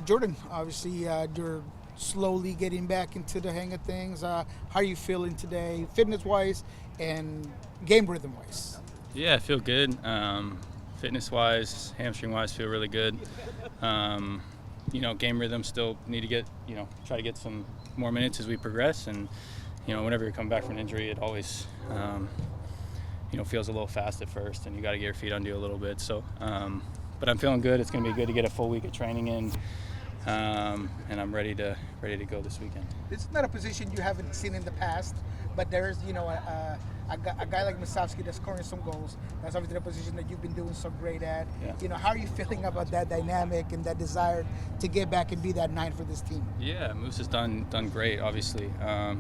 Jordan, obviously you're slowly getting back into the hang of things. How are you feeling today, fitness-wise and game rhythm-wise? Yeah, I feel good. Fitness-wise, hamstring-wise, feel really good. Game rhythm still need to get, try to get some more minutes as we progress. And, whenever you come back from an injury, it always, feels a little fast at first, and you got to get your feet under you a little bit. So, but I'm feeling good. It's going to be good to get a full week of training in, and I'm ready to go this weekend. It's not a position you haven't seen in the past, but there's, a guy like Musovski that's scoring some goals. That's obviously the position that you've been doing so great at. Yeah. How are you feeling about that dynamic and that desire to get back and be that 9 for this team? Yeah, Moose has done great, obviously.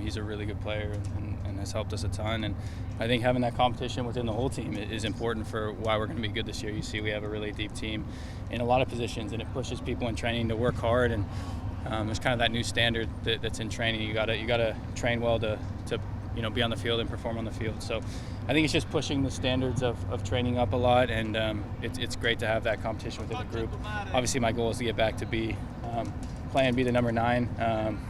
He's a really good player and has helped us a ton. And I think having that competition within the whole team is important for why we're going to be good this year. You see we have a really deep team in a lot of positions, and it pushes people in training to work hard. And there's kind of that new standard that's in training. You gotta train well to be on the field and perform on the field. So I think it's just pushing the standards of training up a lot, and it's great to have that competition within the group. Obviously my goal is to get back to be the number 9.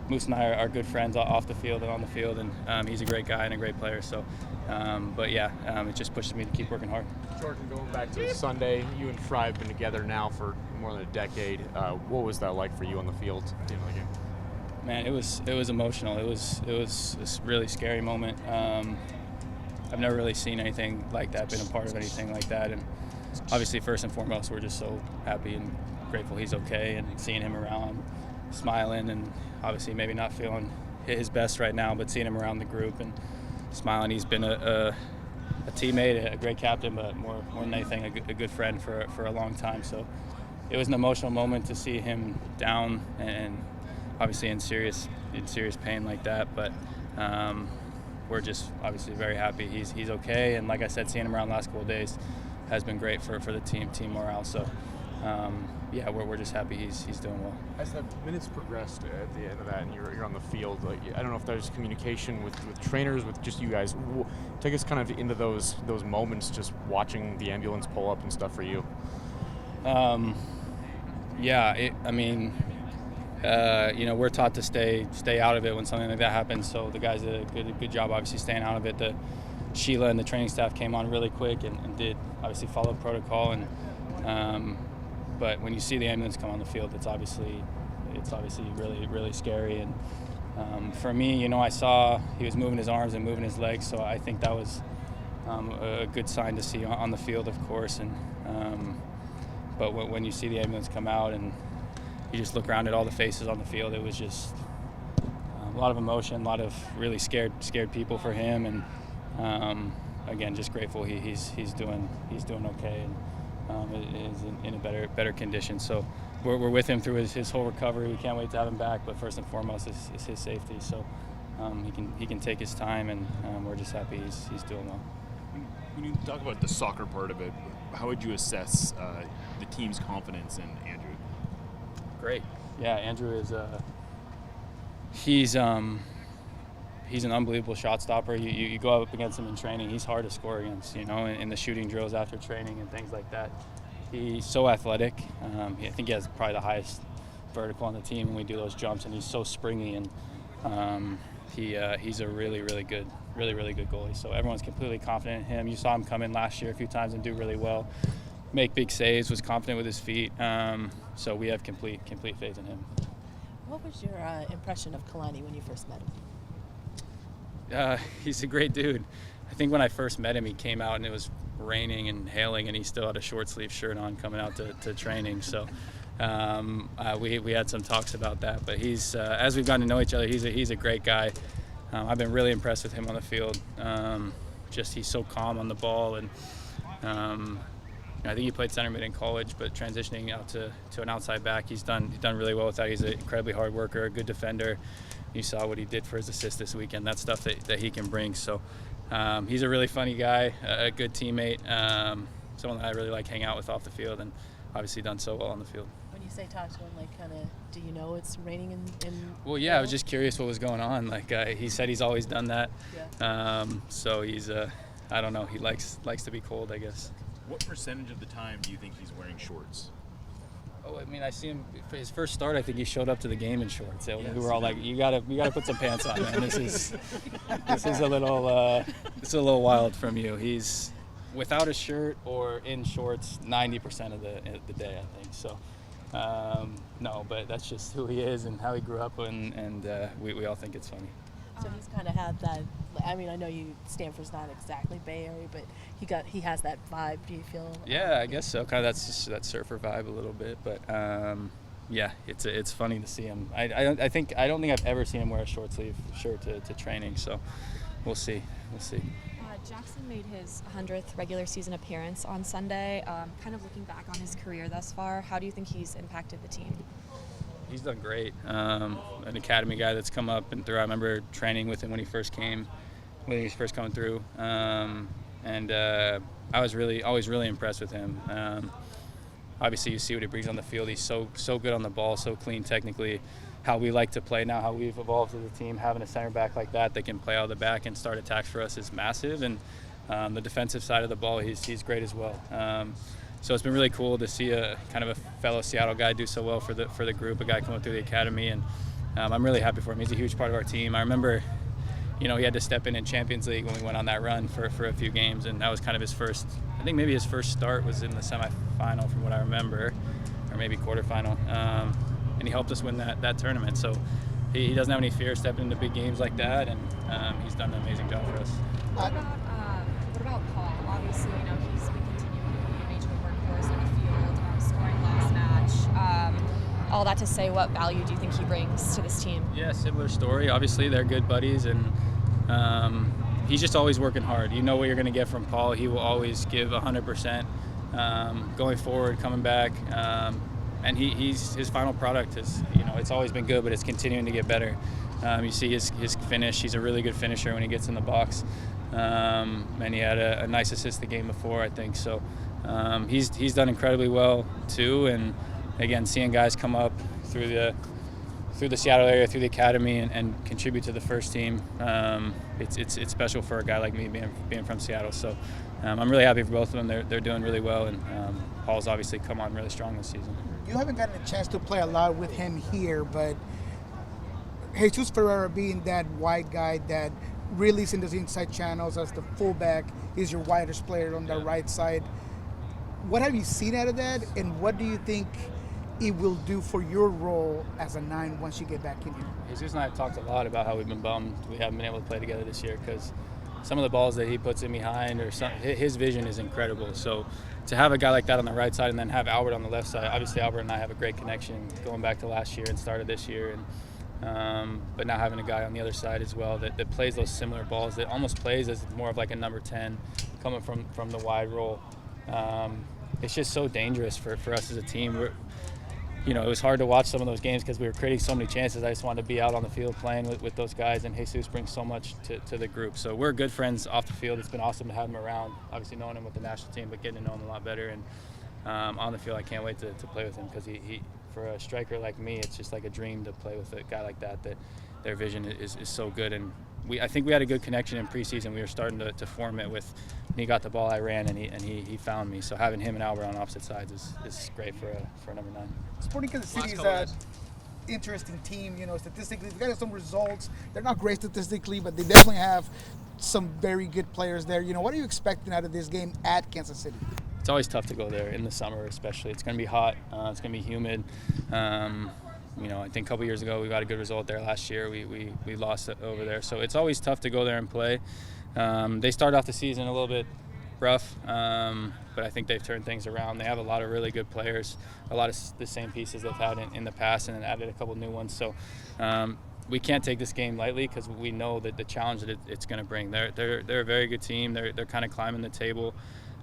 Moose and I are good friends off the field and on the field, and he's a great guy and a great player. So, it just pushes me to keep working hard. Jordan, going back to Sunday, you and Fry have been together now for more than a decade. What was that like for you on the field at the end of the game? Man, it was emotional. It was a really scary moment. I've never really seen anything like that, been a part of anything like that, and obviously first and foremost we're just so happy and grateful he's okay, and seeing him around smiling, and obviously maybe not feeling his best right now, but seeing him around the group and smiling. He's been a teammate, a great captain, but more than anything a good friend for a long time. So it was an emotional moment to see him down and obviously in serious pain like that, but we're just obviously very happy he's okay. And like I said, seeing him around the last couple of days has been great for the team morale. So we're just happy he's doing well. As the minutes progressed at the end of that, and you're on the field, I don't know if there's communication with trainers, with just you guys. Take us kind of into those moments, just watching the ambulance pull up and stuff for you. We're taught to stay out of it when something like that happens. So the guys did a good job, obviously, staying out of it. Sheila and the training staff came on really quick and did obviously follow protocol. And but when you see the ambulance come on the field, it's obviously really, really scary. And for me, I saw he was moving his arms and moving his legs, so I think that was a good sign to see on the field, of course. And but when you see the ambulance come out and you just look around at all the faces on the field, it was just a lot of emotion, a lot of really scared people for him, and again, just grateful he's doing okay and is in a better condition. So we're with him through his whole recovery. We can't wait to have him back, but first and foremost is his safety. So he can take his time, and we're just happy he's doing well. When you talk about the soccer part of it, how would you assess the team's confidence in Andrew? Great. Yeah, Andrew is he's an unbelievable shot stopper. You go up against him in training, he's hard to score against, in the shooting drills after training and things like that. He's so athletic. I think he has probably the highest vertical on the team when we do those jumps, and he's so springy, and he's a really, really good goalie. So everyone's completely confident in him. You saw him come in last year a few times and do really well, make big saves, was confident with his feet. So we have complete faith in him. What was your impression of Kelyns when you first met him? He's a great dude. I think when I first met him, he came out and it was raining and hailing, and he still had a short sleeve shirt on coming out to training. So we had some talks about that. But he's as we've gotten to know each other, he's a great guy. I've been really impressed with him on the field. He's so calm on the ball, and I think he played center mid in college, but transitioning out to an outside back, he's done really well with that. He's an incredibly hard worker, a good defender. You saw what he did for his assist this weekend. That's stuff that he can bring. So he's a really funny guy, a good teammate, someone that I really like hang out with off the field, and obviously done so well on the field. When you say talk to him, do you know it's raining in Well, yeah, I was just curious what was going on. He said he's always done that. Yeah. So he's, I don't know, he likes to be cold, I guess. What percentage of the time do you think he's wearing shorts? Oh, I mean, I see him for his first start. I think he showed up to the game in shorts. So we were all like, "You gotta put some pants on, man. This is a little wild from you." He's without a shirt or in shorts 90% of the day, I think. So, no, but that's just who he is and how he grew up, and we all think it's funny. So he's kind of had that. I mean, I know Stanford's not exactly Bay Area, but he has that vibe. Do you feel? Yeah, I guess so. Kind of that surfer vibe a little bit, but yeah, it's funny to see him. I don't think I've ever seen him wear a short sleeve shirt to training. So we'll see. Jackson made his 100th regular season appearance on Sunday. Kind of looking back on his career thus far, how do you think he's impacted the team? He's done great. An academy guy that's come up and through. I remember training with him when he first coming through, and I was always really impressed with him. Obviously, you see what he brings on the field. He's so good on the ball, so clean technically. How we like to play now, how we've evolved as a team, having a center back like that can play out of the back and start attacks for us is massive. And the defensive side of the ball, he's great as well. So it's been really cool to see a kind of a fellow Seattle guy do so well for the group, a guy coming through the academy, and I'm really happy for him. He's a huge part of our team. I remember, he had to step in Champions League when we went on that run for a few games, and that was kind of his first. I think maybe his first start was in the semifinal, from what I remember, or maybe quarterfinal, and he helped us win that tournament. So he doesn't have any fear stepping into big games like that, and he's done an amazing job for us. What about Paul? Obviously, he's been continuing to be a major workhorse on the field, scoring last match. All that to say, what value do you think he brings to this team? Yeah, similar story. Obviously, they're good buddies, and he's just always working hard. You know what you're going to get from Paul. He will always give 100% going forward, coming back. And his final product is, it's always been good, but it's continuing to get better. You see his finish. He's a really good finisher when he gets in the box. And he had a nice assist the game before, I think. So he's done incredibly well too. And again, seeing guys come up through the Seattle area, through the academy, and contribute to the first team, it's special for a guy like me being from Seattle. So I'm really happy for both of them. They're doing really well, and Paul's obviously come on really strong this season. You haven't gotten a chance to play a lot with him here, but Jesus Ferreira being that wide guy that really is in those inside channels as the fullback, is your widest player on the right side. What have you seen out of that, and what do you think it will do for your role as a 9 once you get back in here? Jesus and I have talked a lot about how we've been bummed we haven't been able to play together this year, because some of the balls that he puts in behind, his vision is incredible. So to have a guy like that on the right side and then have Albert on the left side, obviously Albert and I have a great connection going back to last year and started this year, and but now having a guy on the other side as well that plays those similar balls, that almost plays as more of like a number 10 coming from the wide role. It's just so dangerous for us as a team. It was hard to watch some of those games because we were creating so many chances. I just wanted to be out on the field playing with those guys, and Jesus brings so much to the group. So we're good friends off the field. It's been awesome to have him around, obviously knowing him with the national team, but getting to know him a lot better. And on the field, I can't wait to play with him, because he for a striker like me, it's just like a dream to play with a guy like that their vision is so good. And I think we had a good connection in preseason. We were starting to form it with, when he got the ball, I ran, and he found me. So having him and Albert on opposite sides is great for a number 9. Sporting Kansas City is an interesting team, statistically. They've got some results. They're not great statistically, but they definitely have some very good players there. What are you expecting out of this game at Kansas City? It's always tough to go there in the summer, especially. It's going to be hot. It's going to be humid. I think a couple years ago we got a good result there last year. We lost it over there. So it's always tough to go there and play. They started off the season a little bit rough, but I think they've turned things around. They have a lot of really good players, a lot of the same pieces they've had in the past, and then added a couple new ones. So we can't take this game lightly, because we know that the challenge that it's going to bring. They're a very good team. They're kind of climbing the table,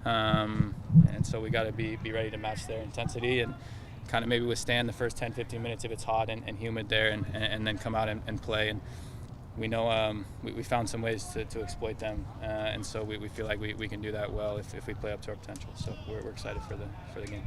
and so we got to be ready to match their intensity and kind of maybe withstand the first 10-15 minutes if it's hot and humid there, and then come out and play. And we know we found some ways to exploit them, and so we feel like we can do that well if we play up to our potential. So we're excited for the game.